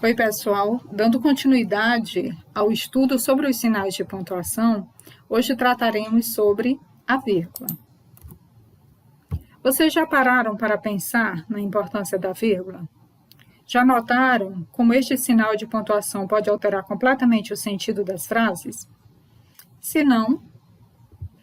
Oi, pessoal. Dando continuidade ao estudo sobre os sinais de pontuação, hoje trataremos sobre a vírgula. Vocês já pararam para pensar na importância da vírgula? Já notaram como este sinal de pontuação pode alterar completamente o sentido das frases? Se não,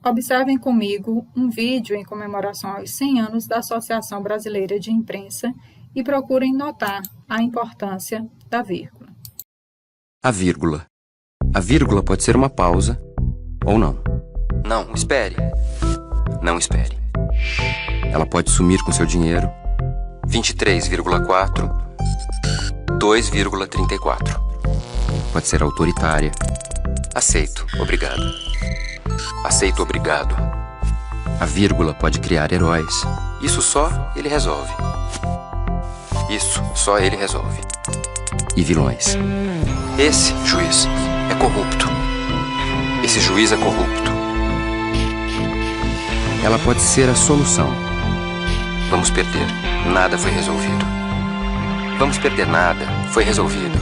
observem comigo um vídeo em comemoração aos 100 anos da Associação Brasileira de Imprensa e procurem notar a importância da vírgula. A vírgula. A vírgula pode ser uma pausa ou não. Não, espere. Não espere. Ela pode sumir com seu dinheiro. 23,4, 2,34. Pode ser autoritária. Aceito, obrigado. Aceito, obrigado. A vírgula pode criar heróis. Isso só ele resolve. Isso só ele resolve. E vilões. Esse juiz é corrupto. Esse juiz é corrupto. Ela pode ser a solução. Vamos perder. Nada foi resolvido. Vamos perder nada. Foi resolvido.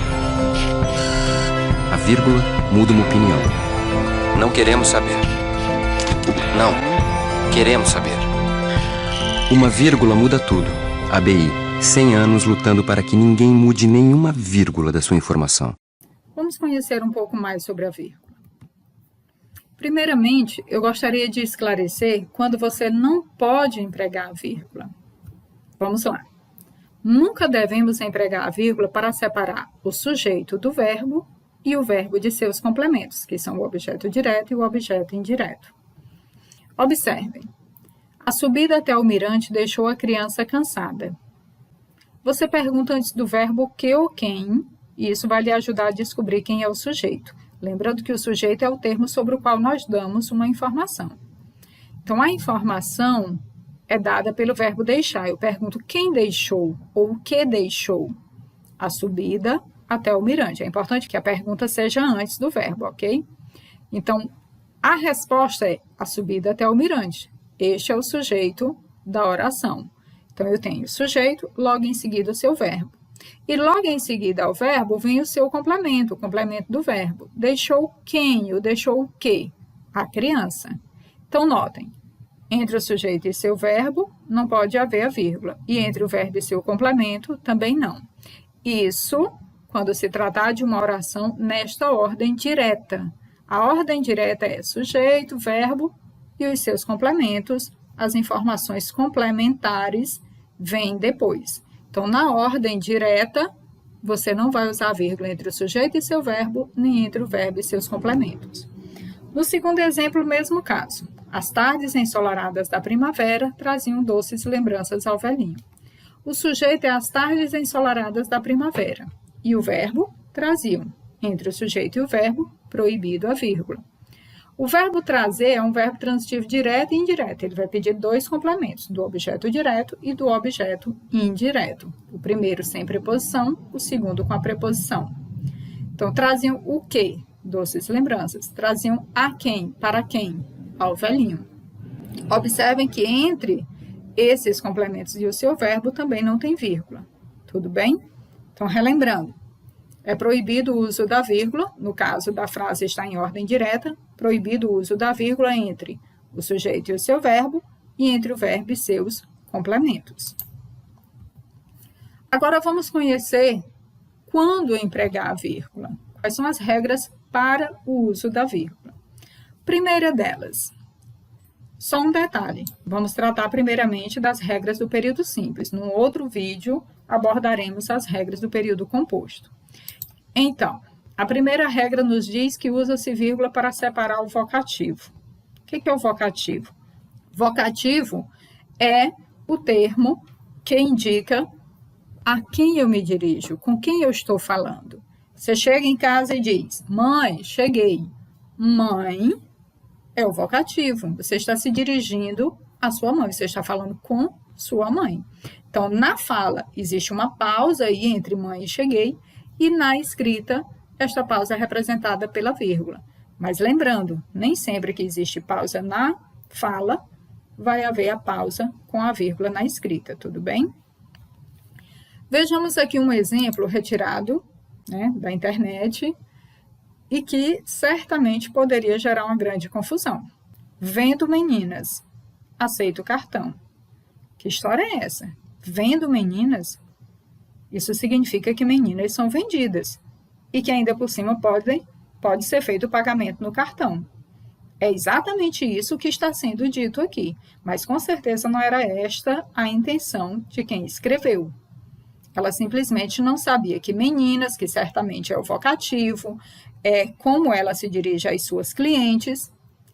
A vírgula muda uma opinião. Não queremos saber. Não. Queremos saber. Uma vírgula muda tudo. ABI. 100 anos lutando para que ninguém mude nenhuma vírgula da sua informação. Vamos conhecer um pouco mais sobre a vírgula. Primeiramente, eu gostaria de esclarecer quando você não pode empregar a vírgula. Vamos lá. Nunca devemos empregar a vírgula para separar o sujeito do verbo e o verbo de seus complementos, que são o objeto direto e o objeto indireto. Observem. A subida até o mirante deixou a criança cansada. Você pergunta antes do verbo o que ou quem, e isso vai lhe ajudar a descobrir quem é o sujeito. Lembrando que o sujeito é o termo sobre o qual nós damos uma informação. Então, a informação é dada pelo verbo deixar. Eu pergunto quem deixou ou o que deixou a subida até o mirante. É importante que a pergunta seja antes do verbo, ok? Então, a resposta é a subida até o mirante. Este é o sujeito da oração. Então, eu tenho o sujeito, logo em seguida o seu verbo. E logo em seguida ao verbo vem o seu complemento, o complemento do verbo. Deixou quem ou deixou o quê? A criança. Então, notem, entre o sujeito e seu verbo não pode haver a vírgula. E entre o verbo e seu complemento também não. Isso quando se tratar de uma oração nesta ordem direta. A ordem direta é sujeito, verbo e os seus complementos, as informações complementares vêm depois. Então, na ordem direta, você não vai usar a vírgula entre o sujeito e seu verbo, nem entre o verbo e seus complementos. No segundo exemplo, o mesmo caso. As tardes ensolaradas da primavera traziam doces lembranças ao velhinho. O sujeito é as tardes ensolaradas da primavera. E o verbo, traziam. Entre o sujeito e o verbo, proibido a vírgula. O verbo trazer é um verbo transitivo direto e indireto. Ele vai pedir dois complementos, do objeto direto e do objeto indireto. O primeiro sem preposição, o segundo com a preposição. Então, traziam o quê? Doces lembranças. Traziam a quem? Para quem? Ao velhinho. Observem que entre esses complementos e o seu verbo também não tem vírgula. Tudo bem? Então, relembrando. É proibido o uso da vírgula, no caso da frase está em ordem direta, proibido o uso da vírgula entre o sujeito e o seu verbo e entre o verbo e seus complementos. Agora vamos conhecer quando empregar a vírgula. Quais são as regras para o uso da vírgula? Primeira delas, só um detalhe, vamos tratar primeiramente das regras do período simples. Num outro vídeo abordaremos as regras do período composto. Então, a primeira regra nos diz que usa-se vírgula para separar o vocativo. O que é o vocativo? Vocativo é o termo que indica a quem eu me dirijo, com quem eu estou falando. Você chega em casa e diz, mãe, cheguei. Mãe é o vocativo. Você está se dirigindo à sua mãe, você está falando com sua mãe. Então, na fala, existe uma pausa aí entre mãe e cheguei, e na escrita, esta pausa é representada pela vírgula. Mas lembrando, nem sempre que existe pausa na fala, vai haver a pausa com a vírgula na escrita, tudo bem? Vejamos aqui um exemplo retirado né, da internet e que certamente poderia gerar uma grande confusão. Vendo meninas, aceito o cartão. Que história é essa? Vendo meninas, isso significa que meninas são vendidas e que ainda por cima pode ser feito o pagamento no cartão. É exatamente isso que está sendo dito aqui, mas com certeza não era esta a intenção de quem escreveu. Ela simplesmente não sabia que meninas, que certamente é o vocativo, é como ela se dirige às suas clientes,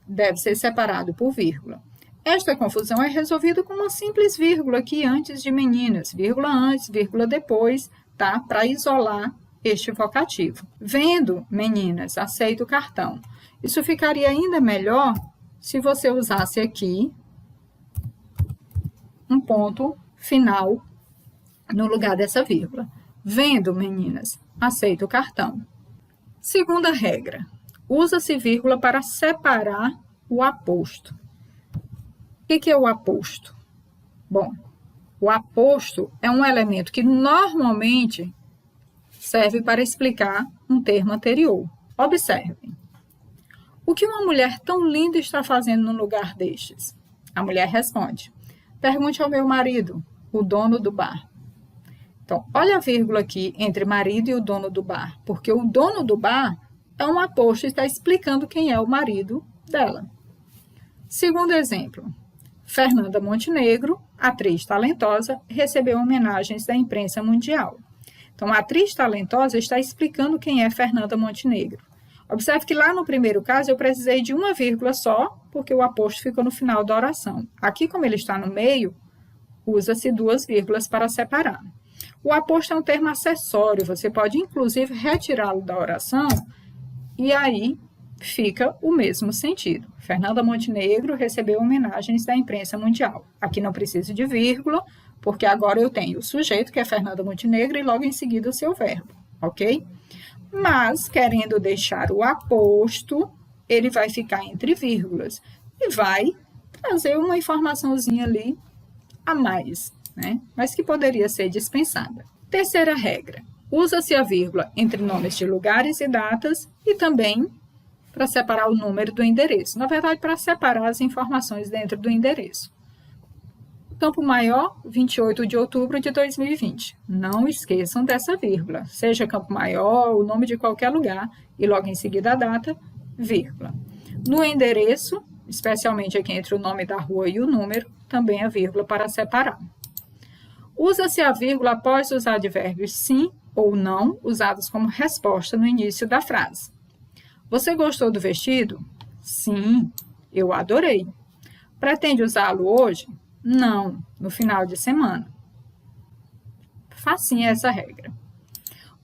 deve ser separado por vírgula. Esta confusão é resolvida com uma simples vírgula aqui antes de meninas, vírgula antes, vírgula depois, tá? Para isolar este vocativo. Vendo meninas, aceito o cartão. Isso ficaria ainda melhor se você usasse aqui um ponto final no lugar dessa vírgula. Vendo meninas, aceito o cartão. Segunda regra, usa-se vírgula para separar o aposto. O que é o aposto? Bom, o aposto é um elemento que normalmente serve para explicar um termo anterior. Observem. O que uma mulher tão linda está fazendo no lugar destes? A mulher responde. Pergunte ao meu marido, o dono do bar. Então, olha a vírgula aqui entre marido e o dono do bar, porque o dono do bar é um aposto e está explicando quem é o marido dela. Segundo exemplo. Fernanda Montenegro, atriz talentosa, recebeu homenagens da imprensa mundial. Então, a atriz talentosa está explicando quem é Fernanda Montenegro. Observe que lá no primeiro caso eu precisei de uma vírgula só, porque o aposto ficou no final da oração. Aqui, como ele está no meio, usa-se duas vírgulas para separar. O aposto é um termo acessório, você pode inclusive retirá-lo da oração e aí fica o mesmo sentido. Fernanda Montenegro recebeu homenagens da imprensa mundial. Aqui não preciso de vírgula, porque agora eu tenho o sujeito, que é Fernanda Montenegro, e logo em seguida o seu verbo, ok? Mas, querendo deixar o aposto, ele vai ficar entre vírgulas e vai trazer uma informaçãozinha ali a mais, né? Mas que poderia ser dispensada. Terceira regra, usa-se a vírgula entre nomes de lugares e datas e também para separar o número do endereço. Na verdade, para separar as informações dentro do endereço. Campo Maior, 28 de outubro de 2020. Não esqueçam dessa vírgula. Seja Campo Maior, o nome de qualquer lugar, e logo em seguida a data, vírgula. No endereço, especialmente aqui entre o nome da rua e o número, também a vírgula para separar. Usa-se a vírgula após os advérbios sim ou não, usados como resposta no início da frase. Você gostou do vestido? Sim, eu adorei. Pretende usá-lo hoje? Não, no final de semana. Facinha essa regra.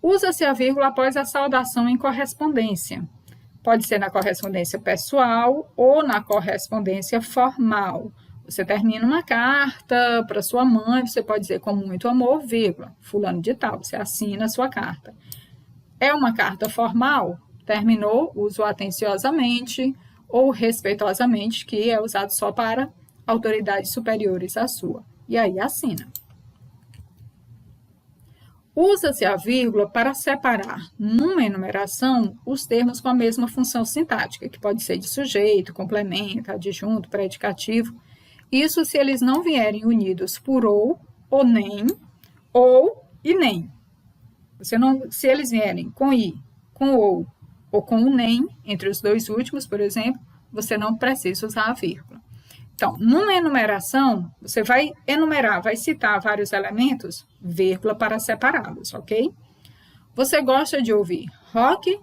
Usa-se a vírgula após a saudação em correspondência. Pode ser na correspondência pessoal ou na correspondência formal. Você termina uma carta para sua mãe, você pode dizer com muito amor, vírgula, fulano de tal, você assina a sua carta. É uma carta formal? Terminou, uso atenciosamente ou respeitosamente, que é usado só para autoridades superiores à sua. E aí assina. Usa-se a vírgula para separar, numa enumeração, os termos com a mesma função sintática, que pode ser de sujeito, complemento, adjunto, predicativo. Isso se eles não vierem unidos por ou nem, ou e nem. Se eles vierem com i, com ou com o nem, entre os dois últimos, por exemplo, você não precisa usar a vírgula. Então, numa enumeração, você vai enumerar, vai citar vários elementos, vírgula para separá-los, ok? Você gosta de ouvir rock,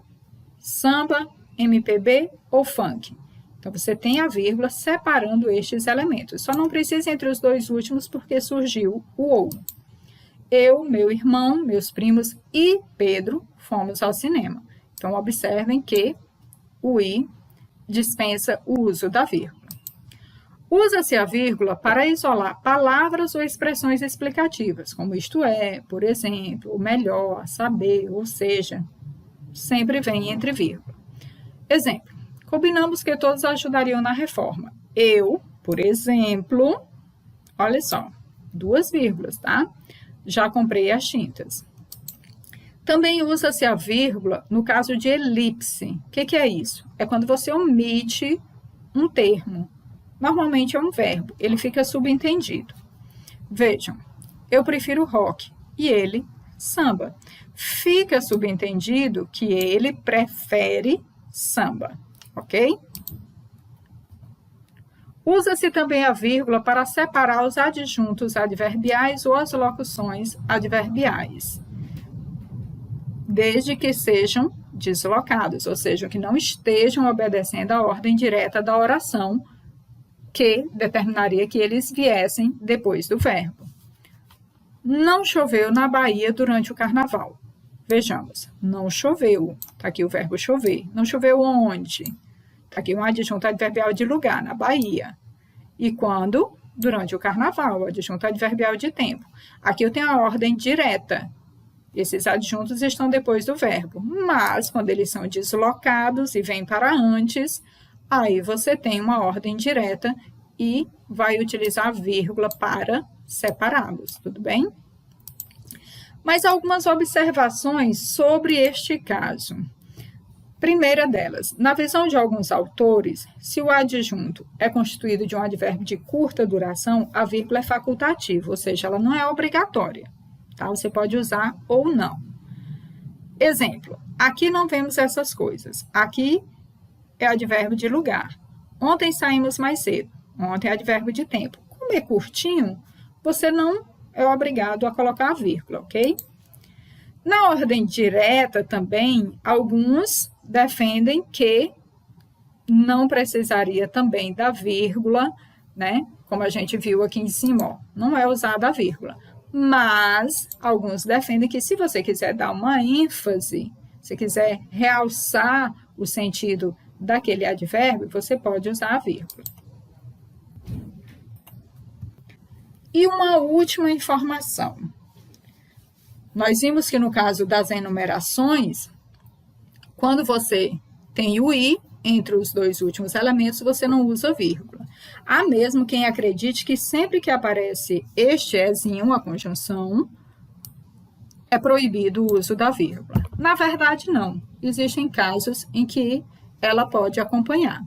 samba, MPB ou funk? Então, você tem a vírgula separando estes elementos. Só não precisa entre os dois últimos porque surgiu o ou. Eu, meu irmão, meus primos e Pedro fomos ao cinema. Então, observem que o i dispensa o uso da vírgula. Usa-se a vírgula para isolar palavras ou expressões explicativas, como isto é, por exemplo, o melhor, saber, ou seja, sempre vem entre vírgula. Exemplo, combinamos que todos ajudariam na reforma. Eu, por exemplo, olha só, duas vírgulas, tá? Já comprei as tintas. Também usa-se a vírgula no caso de elipse. O que é isso? É quando você omite um termo. Normalmente é um verbo, ele fica subentendido. Vejam, eu prefiro rock e ele samba. Fica subentendido que ele prefere samba, ok? Usa-se também a vírgula para separar os adjuntos adverbiais ou as locuções adverbiais, desde que sejam deslocados, ou seja, que não estejam obedecendo à ordem direta da oração, que determinaria que eles viessem depois do verbo. Não choveu na Bahia durante o carnaval. Vejamos, não choveu. Está aqui o verbo chover. Não choveu onde? Está aqui um adjunto adverbial de lugar, na Bahia. E quando? Durante o carnaval, adjunto adverbial de tempo. Aqui eu tenho a ordem direta. Esses adjuntos estão depois do verbo. Mas, quando eles são deslocados e vêm para antes, aí você tem uma ordem direta e vai utilizar a vírgula para separá-los, tudo bem? Mas algumas observações sobre este caso. Primeira delas, na visão de alguns autores, se o adjunto é constituído de um advérbio de curta duração, a vírgula é facultativa, ou seja, ela não é obrigatória, tá? Você pode usar ou não. Exemplo, aqui não vemos essas coisas. Aqui é advérbio de lugar. Ontem saímos mais cedo. Ontem é advérbio de tempo. Como é curtinho, você não é obrigado a colocar a vírgula, ok? Na ordem direta também, alguns defendem que não precisaria também da vírgula, né? Como a gente viu aqui em cima, ó, não é usada a vírgula. Mas alguns defendem que se você quiser dar uma ênfase, se quiser realçar o sentido daquele advérbio, você pode usar a vírgula. E uma última informação. Nós vimos que no caso das enumerações, quando você tem o i entre os dois últimos elementos, você não usa vírgula. Há mesmo quem acredite que sempre que aparece este ezinho, a conjunção, é proibido o uso da vírgula. Na verdade, não. Existem casos em que ela pode acompanhar.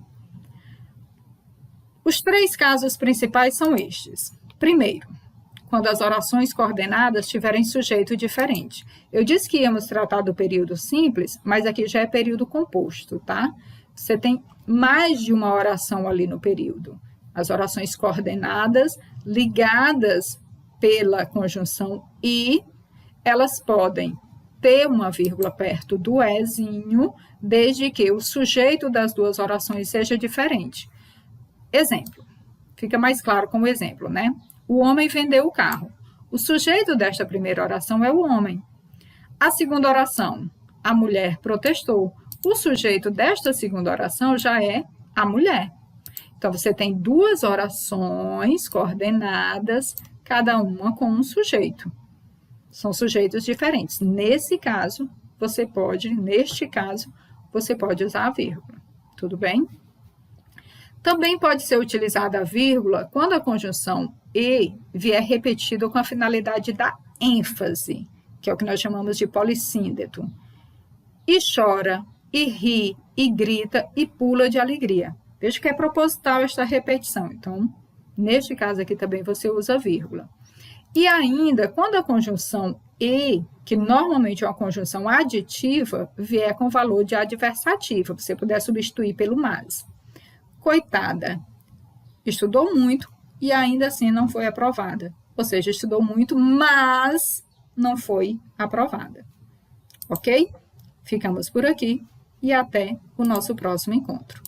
Os 3 casos principais são estes. Primeiro, quando as orações coordenadas tiverem sujeito diferente. Eu disse que íamos tratar do período simples, mas aqui já é período composto, tá? Você tem mais de uma oração ali no período. As orações coordenadas, ligadas pela conjunção e, elas podem ter uma vírgula perto do ezinho, desde que o sujeito das 2 orações seja diferente. Exemplo, fica mais claro como exemplo, né? O homem vendeu o carro. O sujeito desta primeira oração é o homem. A segunda oração, a mulher protestou. O sujeito desta segunda oração já é a mulher. Então, você tem 2 orações coordenadas, cada uma com um sujeito. São sujeitos diferentes. Neste caso, você pode usar a vírgula. Tudo bem? Também pode ser utilizada a vírgula quando a conjunção e vier repetida com a finalidade da ênfase, que é o que nós chamamos de polissíndeto. E chora, e ri, e grita, e pula de alegria. Veja que é proposital esta repetição. Então, neste caso aqui também você usa vírgula. E ainda, quando a conjunção e, que normalmente é uma conjunção aditiva, vier com valor de adversativa, você puder substituir pelo mas. Coitada, estudou muito e ainda assim não foi aprovada. Ou seja, estudou muito, mas não foi aprovada. Ok? Ficamos por aqui e até o nosso próximo encontro.